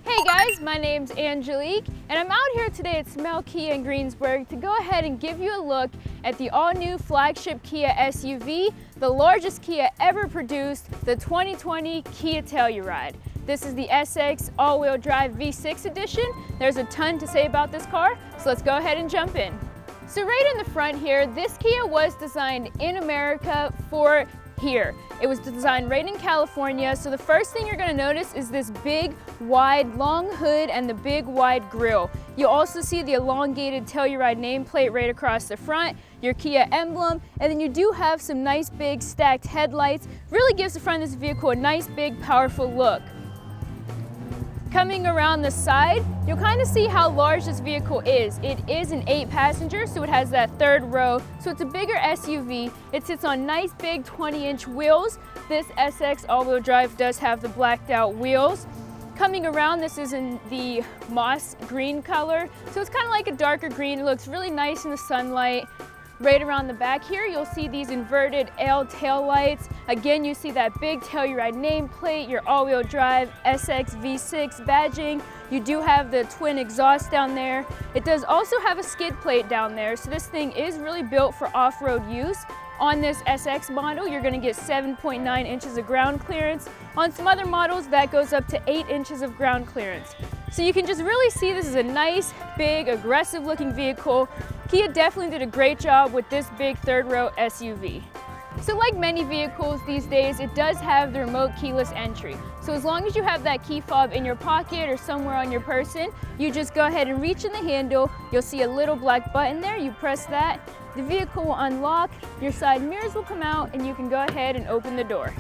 Hey guys, my name's Angelique, and I'm out here today at Smail Kia in Greensburg to go ahead and give you a look at the all-new flagship Kia SUV, the largest Kia ever produced, the 2020 Kia Telluride. This is the SX all-wheel drive V6 edition. There's a ton to say about this car, so let's go ahead and jump in. So right in the front here, this Kia was designed in America for here. It was designed right in California, so the first thing you're going to notice is this big, wide, long hood and the big, wide grille. You'll also see the elongated Telluride nameplate right across the front, your Kia emblem, and then you do have some nice big stacked headlights. Really gives the front of this vehicle a nice big, powerful look. Coming around the side, you'll kind of see how large this vehicle is. It is an 8-passenger, so it has that third row, so it's a bigger SUV. It sits on nice big 20-inch wheels. This SX all-wheel drive does have the blacked out wheels. Coming around, this is in the moss green color, so it's kind of like a darker green. It looks really nice in the sunlight. Right around the back here, you'll see these inverted L tail lights. Again, you see that big Telluride nameplate, your all-wheel drive SX V6 badging. You do have the twin exhaust down there. It does also have a skid plate down there, so this thing is really built for off-road use. On this SX model, you're gonna get 7.9 inches of ground clearance. On some other models, that goes up to 8 inches of ground clearance. So you can just really see this is a nice, big, aggressive-looking vehicle. Kia definitely did a great job with this big third-row SUV. So like many vehicles these days, it does have the remote keyless entry. So as long as you have that key fob in your pocket or somewhere on your person, you just go ahead and reach in the handle. You'll see a little black button there. You press that, the vehicle will unlock, your side mirrors will come out, and you can go ahead and open the door.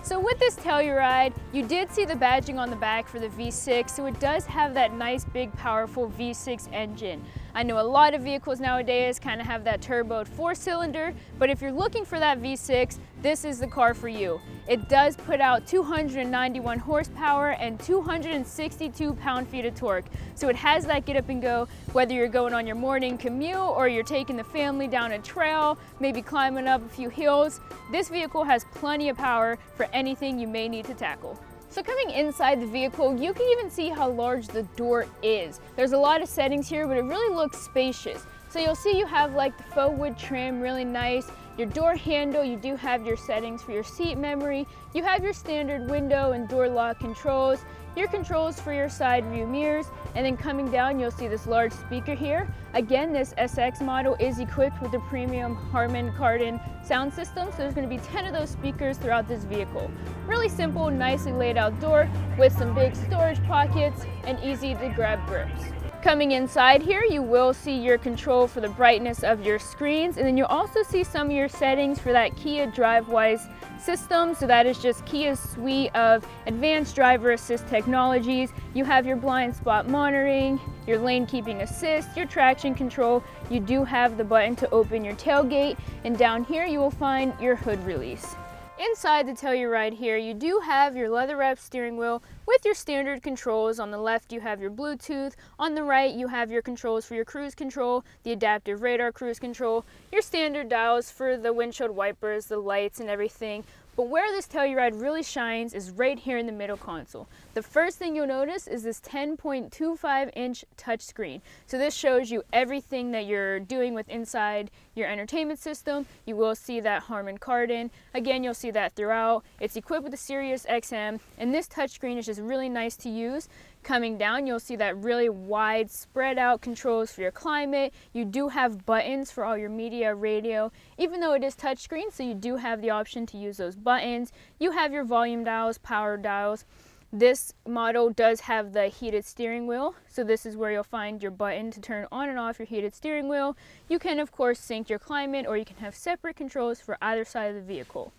So with this Telluride, you did see the badging on the back for the V6, so it does have that nice big powerful V6 engine. I know a lot of vehicles nowadays kind of have that turboed 4-cylinder, but if you're looking for that V6, this is the car for you. It does put out 291 horsepower and 262 pound-feet of torque. So it has that get up and go, whether you're going on your morning commute or you're taking the family down a trail, maybe climbing up a few hills. This vehicle has plenty of power for anything you may need to tackle. So coming inside the vehicle, you can even see how large the door is. There's a lot of settings here, but it really looks spacious. So you'll see you have like the faux wood trim, really nice. Your door handle, you do have your settings for your seat memory. You have your standard window and door lock controls, your controls for your side view mirrors, and then coming down, you'll see this large speaker here. Again, this SX model is equipped with the premium Harman Kardon sound system, so there's going to be 10 of those speakers throughout this vehicle. Really simple, nicely laid out door with some big storage pockets and easy to grab grips. Coming inside here, you will see your control for the brightness of your screens, and then you'll also see some of your settings for that Kia DriveWise system. So that is just Kia's suite of advanced driver assist technologies. You have your blind spot monitoring, your lane keeping assist, your traction control. You do have the button to open your tailgate, and down here you will find your hood release. Inside the Telluride here, you do have your leather-wrapped steering wheel with your standard controls. On the left, you have your Bluetooth. On the right, you have your controls for your cruise control, the adaptive radar cruise control, your standard dials for the windshield wipers, the lights, and everything. But where this Telluride really shines is right here in the middle console. The first thing you'll notice is this 10.25-inch touchscreen. So this shows you everything that you're doing with inside your entertainment system. You will see that Harman Kardon. Again, you'll see that throughout. It's equipped with a Sirius XM, and this touchscreen is just really nice to use. Coming down, you'll see that really wide spread out controls for your climate. You do have buttons for all your media, radio, even though it is touchscreen, so you do have the option to use those buttons. You have your volume dials, power dials. This model does have the heated steering wheel, so this is where you'll find your button to turn on and off your heated steering wheel. You can of course sync your climate, or you can have separate controls for either side of the vehicle.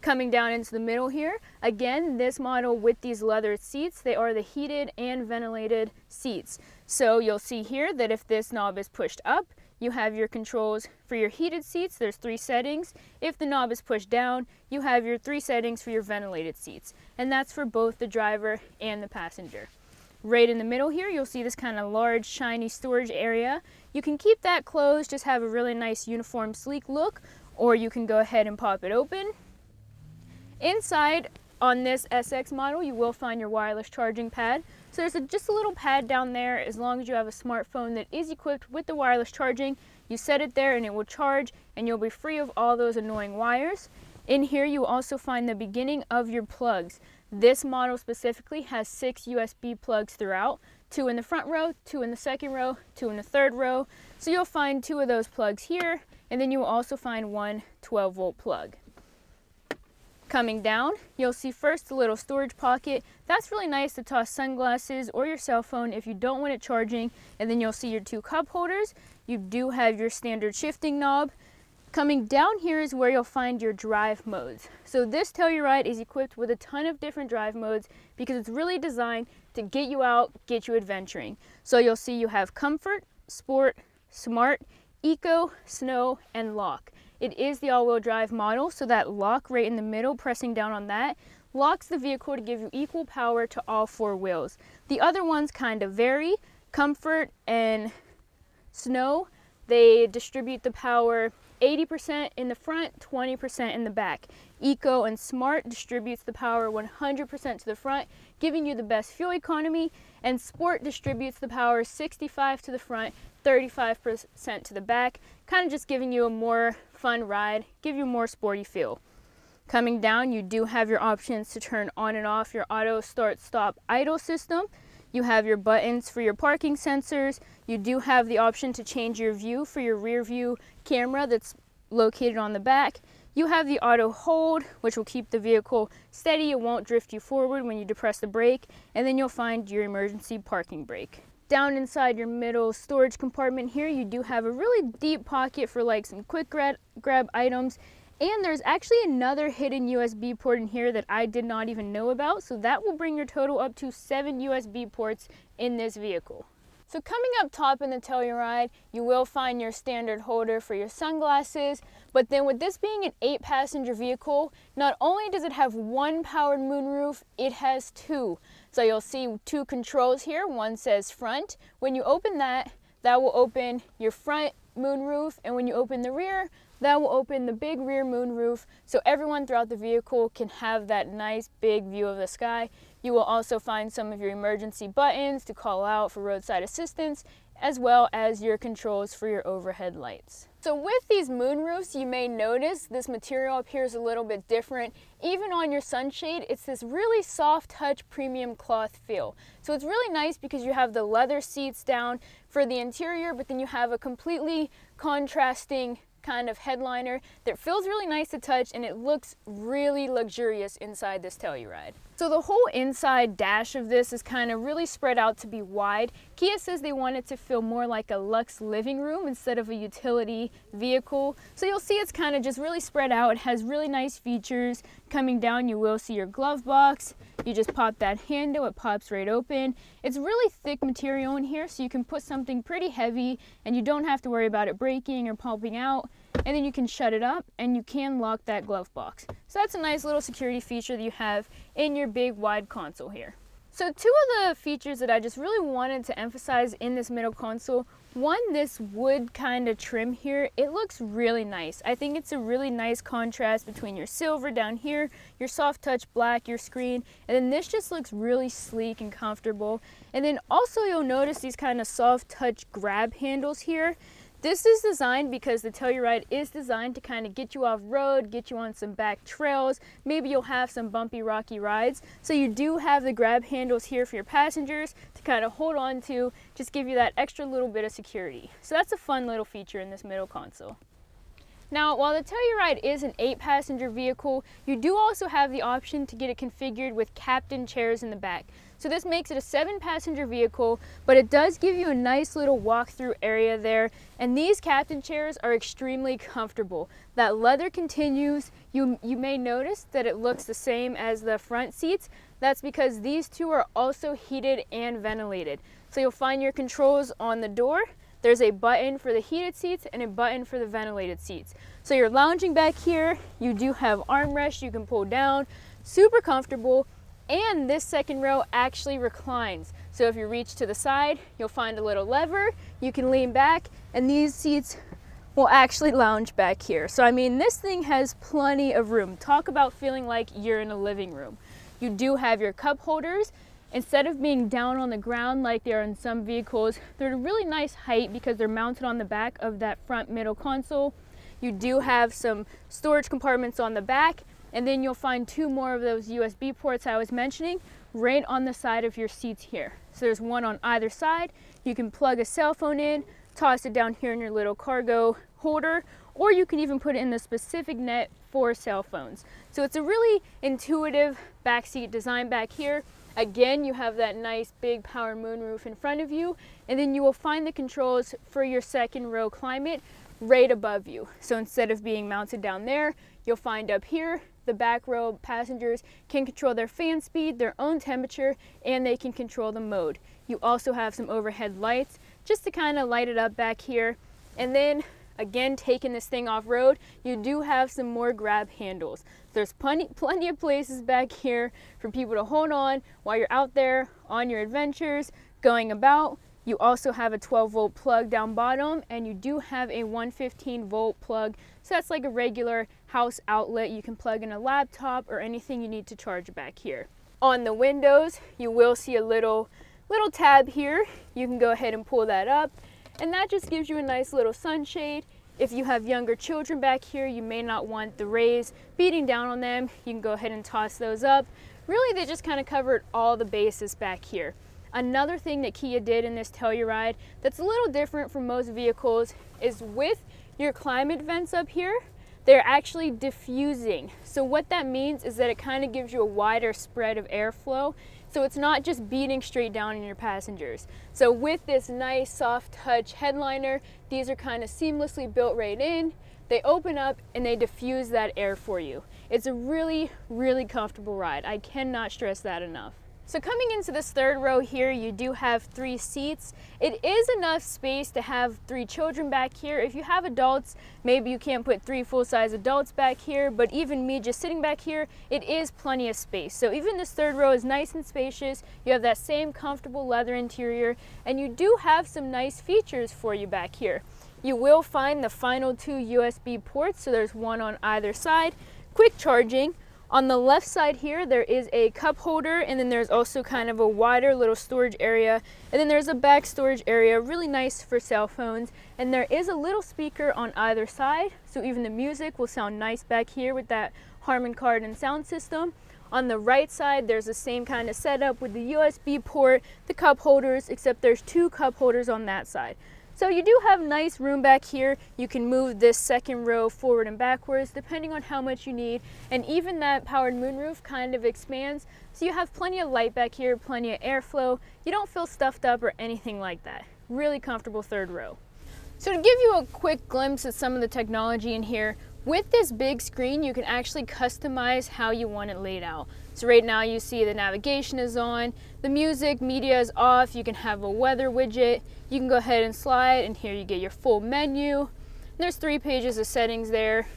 Coming down into the middle here, again, this model with these leather seats, they are the heated and ventilated seats. So you'll see here that if this knob is pushed up, you have your controls for your heated seats. There's 3 settings. If the knob is pushed down, you have your 3 settings for your ventilated seats. And that's for both the driver and the passenger. Right in the middle here, you'll see this kind of large, shiny storage area. You can keep that closed, just have a really nice, uniform, sleek look, or you can go ahead and pop it open. Inside, on this SX model, you will find your wireless charging pad. So there's just a little pad down there. As long as you have a smartphone that is equipped with the wireless charging, you set it there and it will charge, and you'll be free of all those annoying wires. In here you will also find the beginning of your plugs. This model specifically has 6 USB plugs throughout, 2 in the front row, 2 in the second row, 2 in the third row. So you'll find 2 of those plugs here, and then you will also find one 12-volt plug. Coming down, you'll see first a little storage pocket. That's really nice to toss sunglasses or your cell phone if you don't want it charging. And then you'll see your 2 cup holders. You do have your standard shifting knob. Coming down here is where you'll find your drive modes. So this Telluride is equipped with a ton of different drive modes because it's really designed to get you out, get you adventuring. So you'll see you have Comfort, Sport, Smart, Eco, Snow, and Lock. It is the all-wheel drive model, so that lock right in the middle, pressing down on that, locks the vehicle to give you equal power to all 4 wheels. The other ones kind of vary. Comfort and Snow, they distribute the power 80% in the front, 20% in the back. Eco and Smart distributes the power 100% to the front, giving you the best fuel economy, and Sport distributes the power 65% to the front, 35% to the back, kind of just giving you a more fun ride, give you a more sporty feel. Coming down, you do have your options to turn on and off your auto start stop idle system. You have your buttons for your parking sensors. You do have the option to change your view for your rear view camera that's located on the back. You have the auto hold, which will keep the vehicle steady. It won't drift you forward when you depress the brake. And then you'll find your emergency parking brake. Down inside your middle storage compartment here, you do have a really deep pocket for like some quick grab items. And there's actually another hidden USB port in here that I did not even know about. So that will bring your total up to 7 USB ports in this vehicle. So coming up top in the Telluride, you will find your standard holder for your sunglasses. But then with this being an 8-passenger vehicle, not only does it have 1 powered moonroof, it has 2. So you'll see 2 controls here. One says front. When you open that, that will open your front moonroof. And when you open the rear, that will open the big rear moonroof, so everyone throughout the vehicle can have that nice big view of the sky. You will also find some of your emergency buttons to call out for roadside assistance, as well as your controls for your overhead lights. So with these moonroofs, you may notice this material up here is a little bit different. Even on your sunshade, it's this really soft touch premium cloth feel. So it's really nice because you have the leather seats down for the interior, but then you have a completely contrasting kind of headliner that feels really nice to touch, and it looks really luxurious inside this Telluride. So the whole inside dash of this is kind of really spread out to be wide. Kia says they want it to feel more like a luxe living room instead of a utility vehicle. So you'll see it's kind of just really spread out. It has really nice features. Coming down, you will see your glove box. You just pop that handle, it pops right open. It's really thick material in here, so you can put something pretty heavy and you don't have to worry about it breaking or popping out. And then you can shut it up and you can lock that glove box. So that's a nice little security feature that you have in your big wide console here. So 2 of the features that I just really wanted to emphasize in this middle console, one, this wood kind of trim here, it looks really nice. I think it's a really nice contrast between your silver down here, your soft touch black, your screen, and then this just looks really sleek and comfortable. And then also you'll notice these kind of soft touch grab handles here. This is designed because the Telluride is designed to kind of get you off road, get you on some back trails. Maybe you'll have some bumpy, rocky rides. So you do have the grab handles here for your passengers to kind of hold on to, just give you that extra little bit of security. So that's a fun little feature in this middle console. Now, while the Telluride is an 8-passenger vehicle, you do also have the option to get it configured with captain chairs in the back. So this makes it a 7-passenger vehicle, but it does give you a nice little walk-through area there. And these captain chairs are extremely comfortable. That leather continues. You may notice that it looks the same as the front seats. That's because these 2 are also heated and ventilated. So you'll find your controls on the door. There's a button for the heated seats and a button for the ventilated seats. So you're lounging back here, you do have armrests you can pull down, super comfortable, and this second row actually reclines. So if you reach to the side, you'll find a little lever, you can lean back, and these seats will actually lounge back here. So I mean, this thing has plenty of room. Talk about feeling like you're in a living room. You do have your cup holders, Instead of being down on the ground like they are in some vehicles, they're at a really nice height because they're mounted on the back of that front middle console. You do have some storage compartments on the back, and then you'll find 2 more of those USB ports I was mentioning right on the side of your seats here. So there's one on either side. You can plug a cell phone in, toss it down here in your little cargo holder, or you can even put it in the specific net for cell phones. So it's a really intuitive backseat design back here. Again, you have that nice big power moonroof in front of you, and then you will find the controls for your second row climate right above you. So instead of being mounted down there, you'll find up here the back row passengers can control their fan speed, their own temperature, and they can control the mode. You also have some overhead lights just to kind of light it up back here. And then again, taking this thing off-road, you do have some more grab handles. There's plenty of places back here for people to hold on while you're out there on your adventures, going about. You also have a 12-volt plug down bottom, and you do have a 115-volt plug. So that's like a regular house outlet. You can plug in a laptop or anything you need to charge back here. On the windows, you will see a little tab here. You can go ahead and pull that up, and that just gives you a nice little sunshade. If you have younger children back here, you may not want the rays beating down on them. You can go ahead and toss those up. Really, they just kind of covered all the bases back here. Another thing that Kia did in this Telluride that's a little different from most vehicles is with your climate vents up here, they're actually diffusing. So what that means is that it kind of gives you a wider spread of airflow. So it's not just beating straight down on your passengers. So with this nice soft touch headliner, these are kind of seamlessly built right in. They open up and they diffuse that air for you. It's a really, really comfortable ride. I cannot stress that enough. So coming into this third row here, you do have 3 seats. It is enough space to have 3 children back here. If you have adults, maybe you can't put 3 full-size adults back here, but even me just sitting back here, it is plenty of space. So even this third row is nice and spacious. You have that same comfortable leather interior, and you do have some nice features for you back here. You will find the final 2 USB ports, so there's one on either side. Quick charging. On the left side here, there is a cup holder, and then there's also kind of a wider little storage area, and then there's a back storage area, really nice for cell phones, and there is a little speaker on either side, so even the music will sound nice back here with that Harman Kardon sound system. On the right side, there's the same kind of setup with the USB port, the cup holders, except there's 2 cup holders on that side. So you do have nice room back here. You can move this second row forward and backwards depending on how much you need. And even that powered moonroof kind of expands. So you have plenty of light back here, plenty of airflow. You don't feel stuffed up or anything like that. Really comfortable third row. So to give you a quick glimpse at some of the technology in here, with this big screen, you can actually customize how you want it laid out. So right now you see the navigation is on, the music, media is off, you can have a weather widget, you can go ahead and slide, and here you get your full menu. And there's 3 pages of settings there.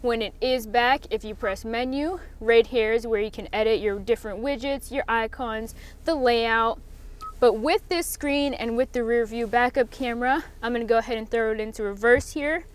When it is back, if you press menu, right here is where you can edit your different widgets, your icons, the layout. But with this screen and with the rear view backup camera, I'm gonna go ahead and throw it into reverse here.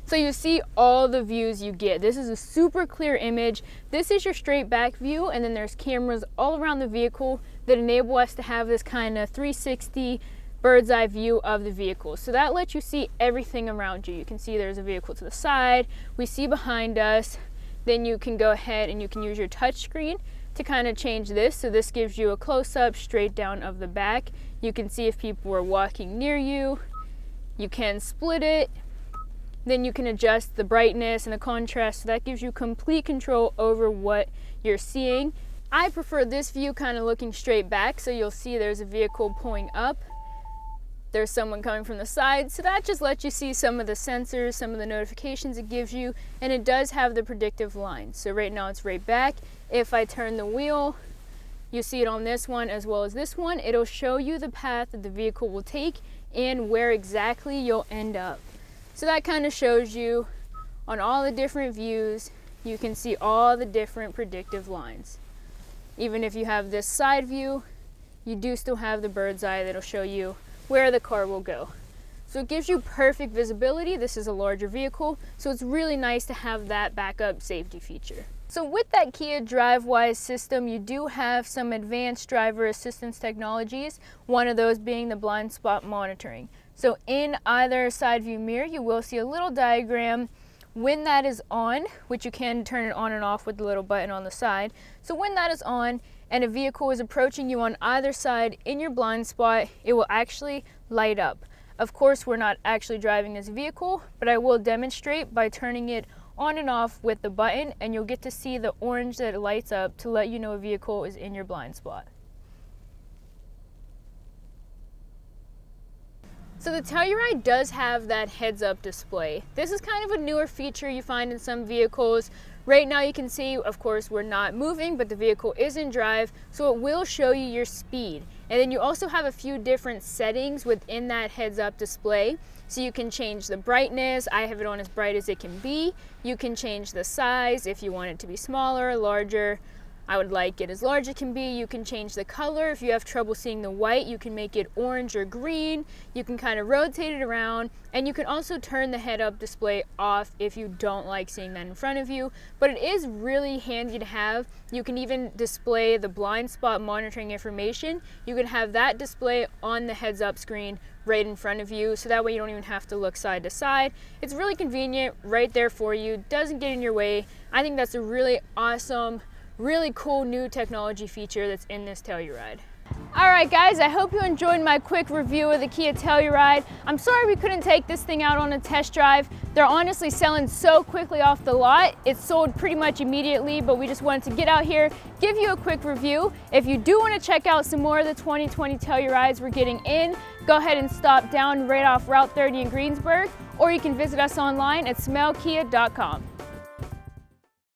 So you see all the views you get. This is a super clear image. This is your straight back view, and then there's cameras all around the vehicle that enable us to have this kind of 360 bird's eye view of the vehicle. So that lets you see everything around you. You can see there's a vehicle to the side, we see behind us, then you can go ahead and you can use your touch screen to kind of change this. So this gives you a close-up straight down of the back. You can see if people are walking near you. You can split it. Then you can adjust the brightness and the contrast, so that gives you complete control over what you're seeing. I prefer this view kind of looking straight back, so you'll see there's a vehicle pulling up. There's someone coming from the side, so that just lets you see some of the sensors, some of the notifications it gives you, and it does have the predictive lines. So right now it's right back. If I turn the wheel, you see it on this one as well as this one. It'll show you the path that the vehicle will take and where exactly you'll end up. So that kind of shows you on all the different views, you can see all the different predictive lines. Even if you have this side view, you do still have the bird's eye that'll show you where the car will go. So it gives you perfect visibility. This is a larger vehicle, so it's really nice to have that backup safety feature. So with that Kia DriveWise system, you do have some advanced driver assistance technologies, one of those being the blind spot monitoring. So in either side view mirror, you will see a little diagram when that is on, which you can turn it on and off with the little button on the side. So when that is on and a vehicle is approaching you on either side in your blind spot, it will actually light up. Of course, we're not actually driving this vehicle, but I will demonstrate by turning it on and off with the button, and you'll get to see the orange that it lights up to let you know a vehicle is in your blind spot. So the Telluride does have that heads-up display. This is kind of a newer feature you find in some vehicles. Right now you can see, of course, we're not moving, but the vehicle is in drive, so it will show you your speed. And then you also have a few different settings within that heads-up display. So you can change the brightness. I have it on as bright as it can be. You can change the size if you want it to be smaller, larger. I would like it as large as it can be. You can change the color. If you have trouble seeing the white, you can make it orange or green. You can kind of rotate it around, and you can also turn the head-up display off if you don't like seeing that in front of you. But it is really handy to have. You can even display the blind spot monitoring information. You can have that display on the heads-up screen right in front of you, so that way you don't even have to look side to side. It's really convenient right there for you. Doesn't get in your way. I think that's a really awesome, really cool new technology feature that's in this Telluride. Alright guys, I hope you enjoyed my quick review of the Kia Telluride. I'm sorry we couldn't take this thing out on a test drive. They're honestly selling so quickly off the lot. It's sold pretty much immediately, but we just wanted to get out here, give you a quick review. If you do want to check out some more of the 2020 Tellurides we're getting in, go ahead and stop down right off Route 30 in Greensburg, or you can visit us online at smailkia.com.